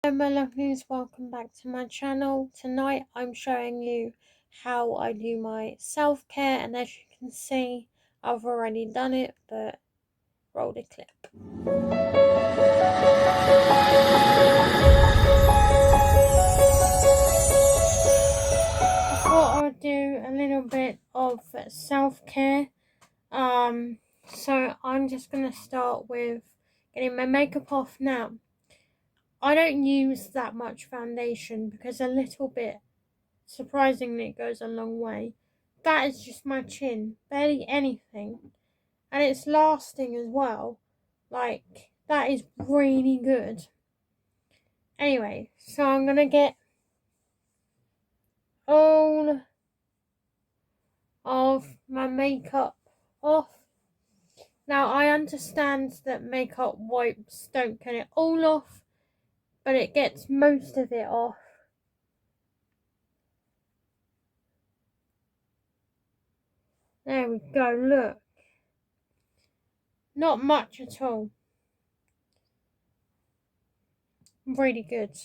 My lovelies, welcome back to my channel. Tonight I'm showing you how I do my self-care, and as you can see I've already done it, but roll the clip. I thought I'd do a little bit of self-care. So I'm just going to start with getting my makeup off now. I don't use that much foundation because a little bit, surprisingly, it goes a long way. That is just my chin, barely anything, and it's lasting as well. Like, that is really good. Anyway, so I'm gonna get all of my makeup off. Now, I understand that makeup wipes don't get it all off, but it gets most of it off. There we go, look. Not much at all. Really good.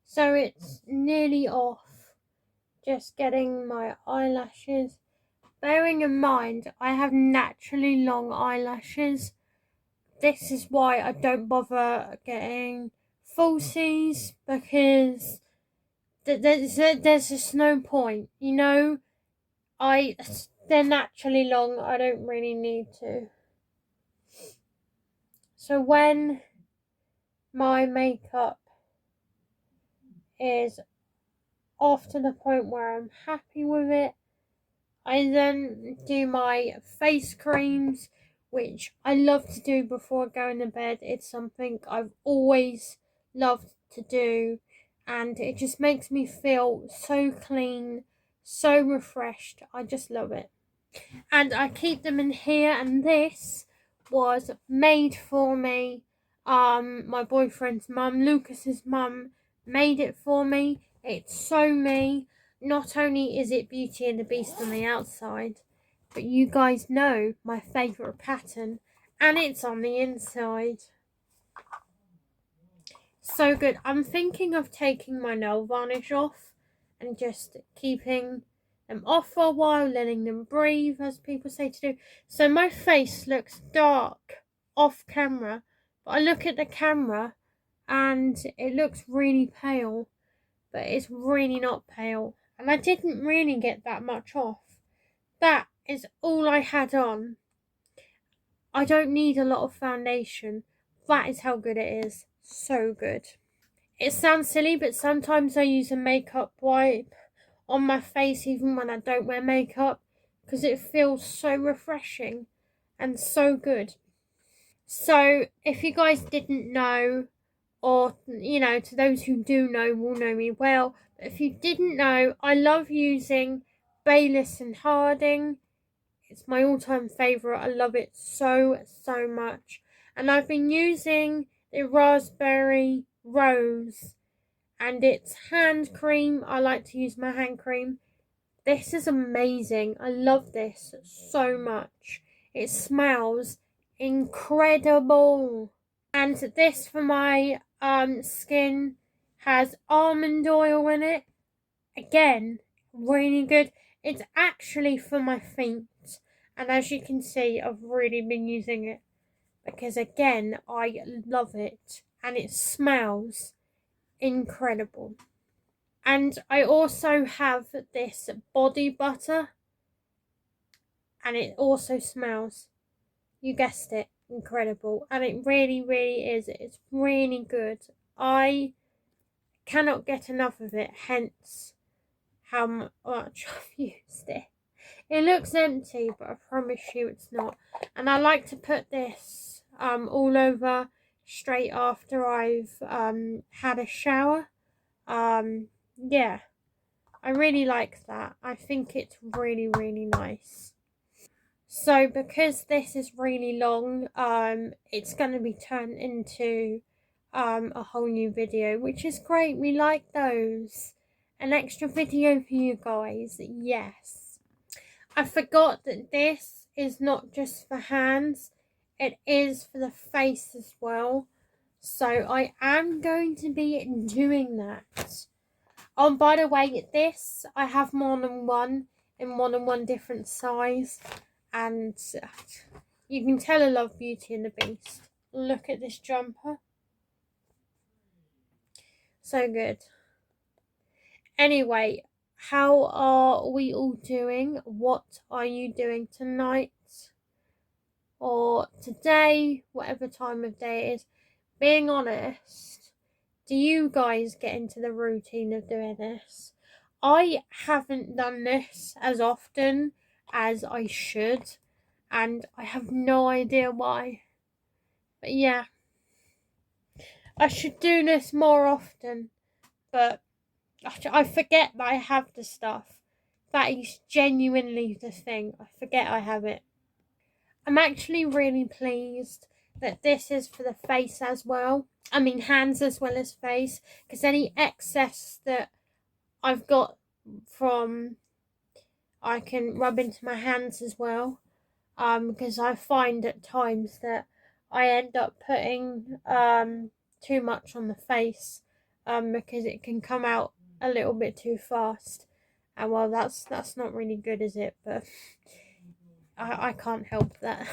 So it's nearly off. Just getting my eyelashes. Bearing in mind, I have naturally long eyelashes. This is why I don't bother getting falsies, because there's just no point, you know? They're naturally long, I don't really need to. So when my makeup is off to the point where I'm happy with it, I then do my face creams, which I love to do before going to bed. It's something I've always loved to do, and it just makes me feel so clean, so refreshed. I just love it. And I keep them in here, and this was made for me. My boyfriend's mum, Lucas's mum, made it for me. It's so me. Not only is it Beauty and the Beast on the outside, but you guys know my favourite pattern, and it's on the inside. So good. I'm thinking of taking my nail varnish off and just keeping them off for a while, letting them breathe, as people say to do. So my face looks dark off camera, but I look at the camera and it looks really pale, but it's really not pale. And I didn't really get that much off. That is all I had on. I don't need a lot of foundation. That is how good it is. So good. It sounds silly, but sometimes I use a makeup wipe on my face even when I don't wear makeup, because it feels so refreshing and so good. So if you guys didn't know, or to those who do know will know me well, but if you didn't know, I love using Bayliss and Harding. It's my all-time favourite. I love it so much. And I've been using the Raspberry Rose, and it's hand cream. I like to use my hand cream. This is amazing. I love this so much. It smells incredible. And this for my skin has almond oil in it. Again, really good. It's actually for my feet, and as you can see, I've really been using it because, again, I love it and it smells incredible. And I also have this body butter, and it also smells, you guessed it, incredible. And it really is. It's really good. I cannot get enough of it, hence how much I've used it. It looks empty, but I promise you it's not. And I like to put this all over straight after I've had a shower. Yeah, I really like that. I think it's really nice. So because this is really long, it's going to be turned into a whole new video, which is great. We like those. An extra video for you guys, yes. I forgot that this is not just for hands, it is for the face as well. So I am going to be doing that. By the way, this I have more than one in more than one different size, and you can tell I love Beauty and the Beast. Look at this jumper. So good. Anyway, how are we all doing? What are you doing tonight? Or today, whatever time of day it is. Being honest, do you guys get into the routine of doing this? I haven't done this as often as I should, and I have no idea why. But yeah, I should do this more often, but I forget that I have the stuff. That is genuinely the thing. I forget I have it. I'm actually really pleased that this is for the face as well. I mean hands as well as face, because any excess that I've got from I can rub into my hands as well. Because I find at times that I end up putting too much on the face, because it can come out a little bit too fast. And well, that's not really good, is it? But I can't help that.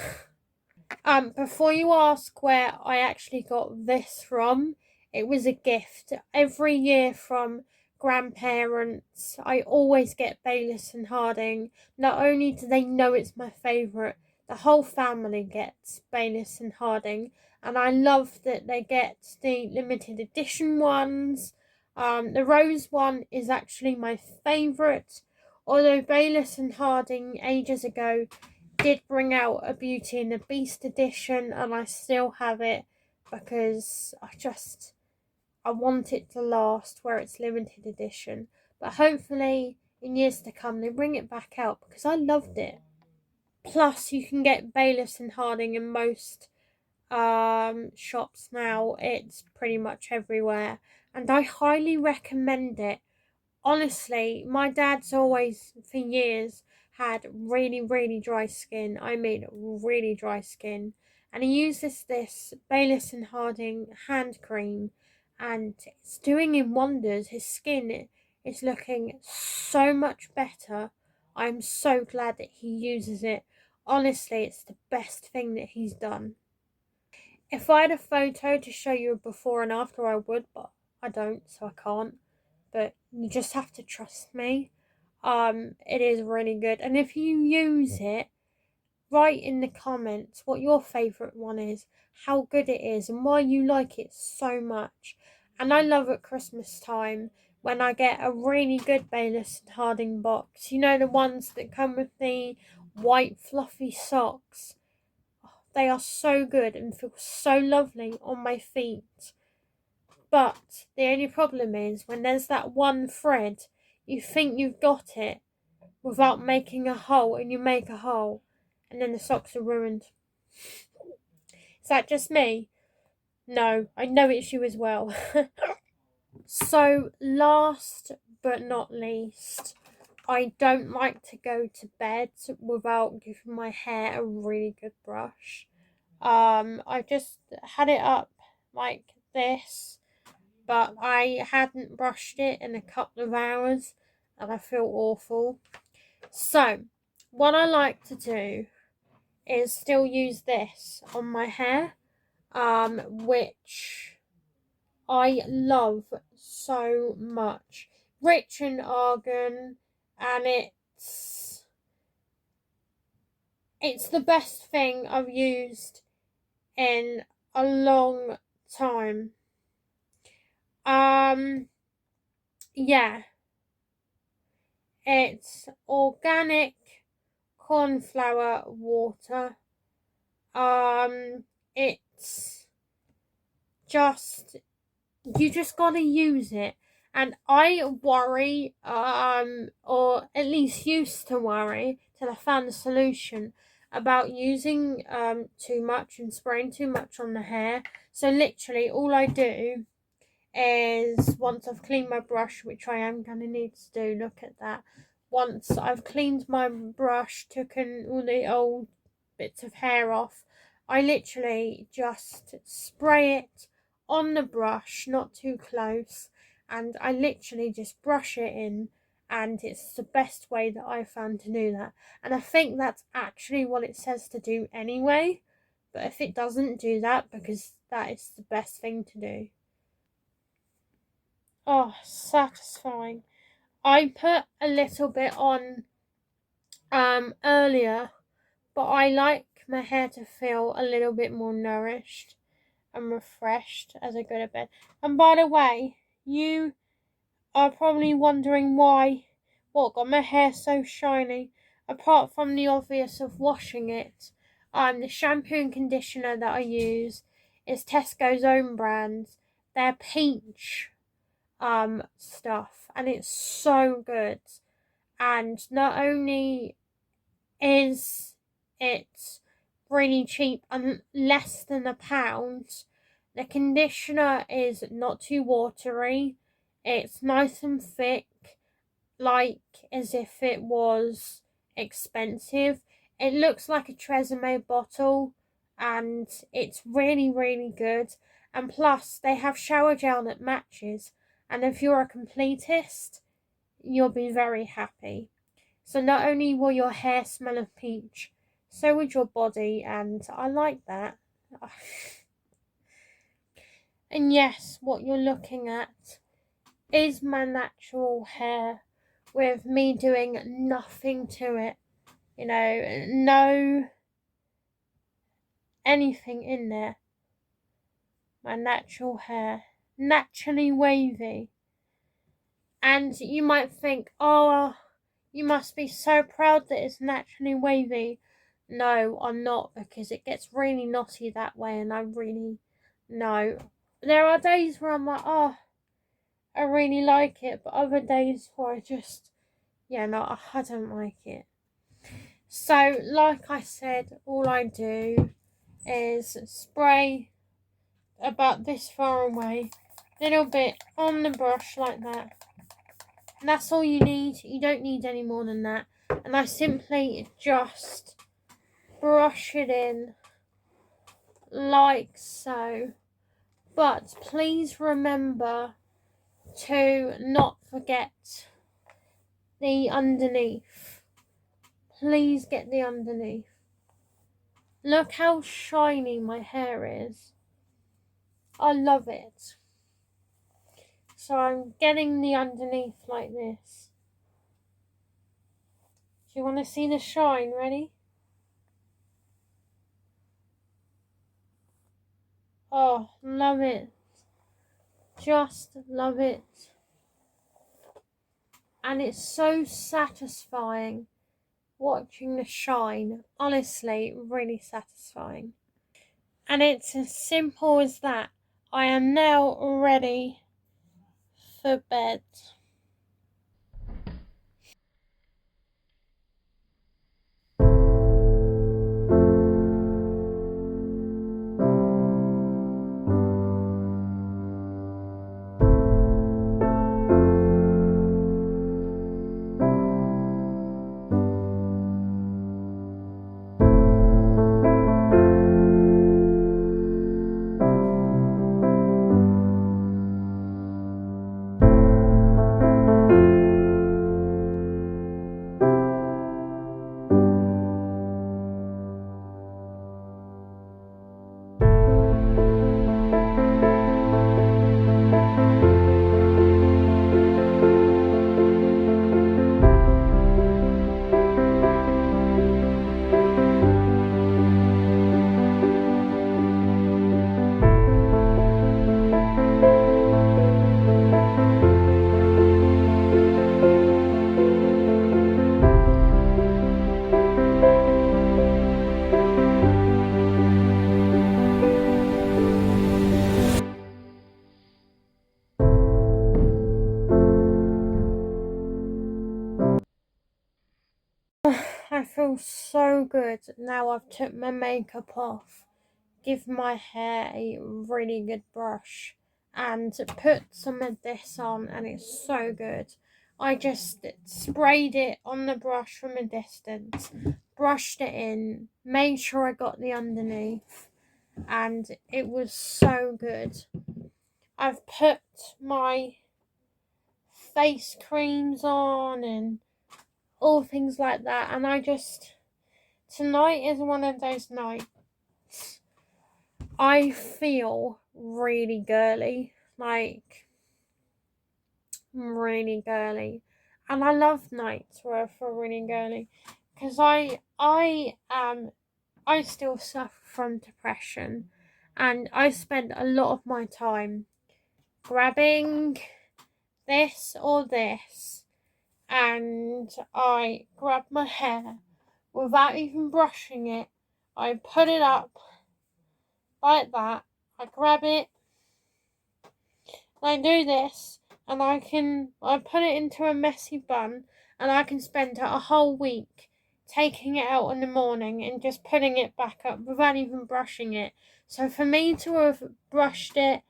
Before you ask where I actually got this from, it was a gift. Every year from grandparents, I always get Baylis and Harding. Not only do they know it's my favourite, the whole family gets Baylis and Harding, and I love that they get the limited edition ones. The rose one is actually my favourite, although Baylis and Harding ages ago did bring out a Beauty and the Beast edition, and I still have it because I want it to last where it's limited edition. But hopefully in years to come they bring it back out because I loved it. Plus you can get Baylis and Harding in most shops now. It's pretty much everywhere, and I highly recommend it. Honestly, my dad's always for years had really, really dry skin. I mean, really dry skin. And he uses this Baylis and Harding hand cream, and it's doing him wonders. His skin is looking so much better. I'm so glad that he uses it. Honestly, it's the best thing that he's done. If I had a photo to show you before and after, I would, but I don't, so I can't. But you just have to trust me. It is really good. And if you use it, write in the comments what your favourite one is, how good it is, and why you like it so much. And I love at Christmas time when I get a really good Baylis and Harding box. You know, the ones that come with the white fluffy socks. They are so good and feel so lovely on my feet. But the only problem is when there's that one thread, you think you've got it without making a hole, and you make a hole, and then the socks are ruined. Is that just me? No, I know it's you as well. So, last but not least, I don't like to go to bed without giving my hair a really good brush. I just had it up like this, but I hadn't brushed it in a couple of hours and I feel awful. So, what I like to do is still use this on my hair, which I love so much. Rich in argan, and it's the best thing I've used in a long time. Yeah, it's organic cornflower water. It's just, you just gotta use it. And I worry, or at least used to worry till I found a solution about using too much and spraying too much on the hair. So literally all I do is, once I've cleaned my brush, which I am going to need to do, look at that. Once I've cleaned my brush, taken all the old bits of hair off, I literally just spray it on the brush, not too close, and I literally just brush it in, and it's the best way that I've found to do that. And I think that's actually what it says to do anyway, but if it doesn't, do that, because that is the best thing to do. Oh, satisfying. I put a little bit on earlier, but I like my hair to feel a little bit more nourished and refreshed as I go to bed. And by the way, you are probably wondering what got my hair so shiny, apart from the obvious of washing it. The shampoo and conditioner that I use is Tesco's own brands. They're peach stuff, and it's so good. And not only is it really cheap and less than £1, the conditioner is not too watery. It's nice and thick, like as if it was expensive. It looks like a Tresemme bottle, and it's really, really good. And plus, they have shower gel that matches, and if you're a completist, you'll be very happy. So not only will your hair smell of peach, so would your body, and I like that. And yes, what you're looking at is my natural hair with me doing nothing to it. You know, no anything in there. My natural hair, naturally wavy. And you might think, oh, you must be so proud that it's naturally wavy. No, I'm not, because it gets really knotty that way, and I really, no. There are days where I'm like, oh, I really like it, but other days where I just, yeah, no, I don't like it. So, like I said, all I do is spray about this far away, little bit on the brush like that. And that's all you need. You don't need any more than that. And I simply just brush it in like so. But please remember to not forget the underneath. Please get the underneath. Look how shiny my hair is. I love it. So I'm getting the underneath like this. Do you want to see the shine? Ready? Oh, love it. Just love it. And it's so satisfying watching the shine. Honestly, really satisfying. And it's as simple as that. I am now ready for bed. I feel so good now I've took my makeup off. Give my hair a really good brush and put some of this on, and it's so good. I just sprayed it on the brush from a distance, brushed it in, made sure I got the underneath, and it was so good. I've put my face creams on and all things like that, and tonight is one of those nights I feel really girly, like really girly, and I love nights where I feel really girly, because I still suffer from depression, and I spend a lot of my time grabbing this or this, and I grab my hair without even brushing it. I put it up like that. I grab it, I do this, and I put it into a messy bun, and I can spend a whole week taking it out in the morning and just putting it back up without even brushing it. So for me to have brushed it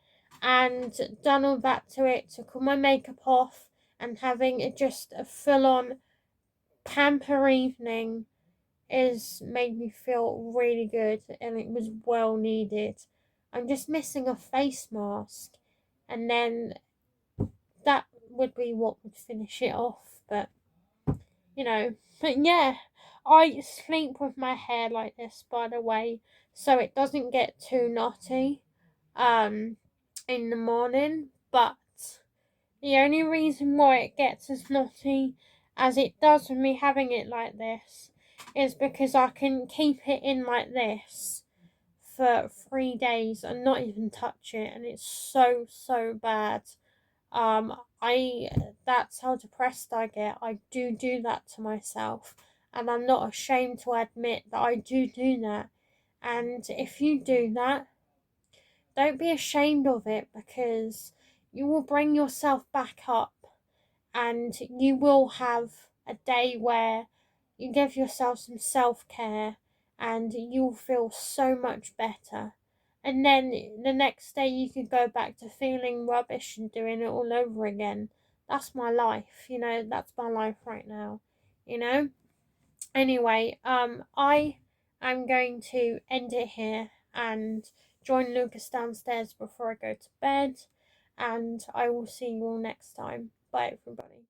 and done all that to it, took all my makeup off, and having it just a full-on pamper evening is made me feel really good, and it was well needed. I'm just missing a face mask, and then that would be what would finish it off. But but yeah, I sleep with my hair like this, by the way, so it doesn't get too knotty um in the morning. But the only reason why it gets as knotty as it does with me having it like this is because I can keep it in like this for 3 days and not even touch it, and it's so bad. I That's how depressed I get. I do that to myself, and I'm not ashamed to admit that I do that. And if you do that, don't be ashamed of it, because you will bring yourself back up, and you will have a day where you give yourself some self-care, and you'll feel so much better. And then the next day you could go back to feeling rubbish and doing it all over again. That's my life, that's my life right now, you know? Anyway, I am going to end it here and join Lucas downstairs before I go to bed, and I will see you all next time. Bye, everybody.